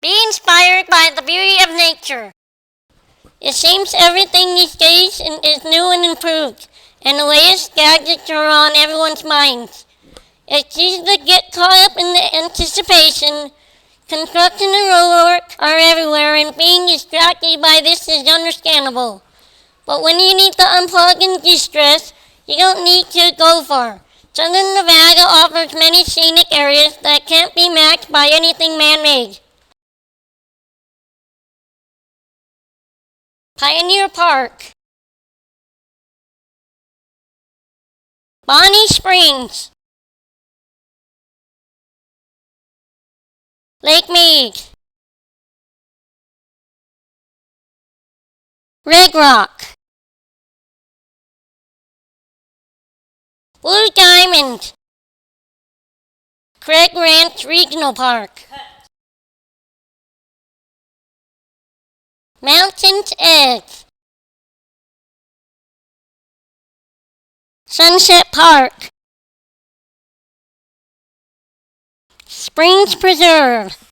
Be inspired by the beauty of nature. It seems everything these days is new and improved, and the latest gadgets are on everyone's minds. It's easy to get caught up in the anticipation. Construction and roadwork are everywhere, and being distracted by this is understandable. But when you need to unplug and de-stress, you don't need to go far. Southern Nevada offers many scenic areas that can't be matched by anything man-made. Pioneer Park, Bonnie Springs, Lake Mead, Red Rock, Blue Diamond, Craig Ranch Regional Park, Mountain's Edge, Sunset Park, Springs Preserve,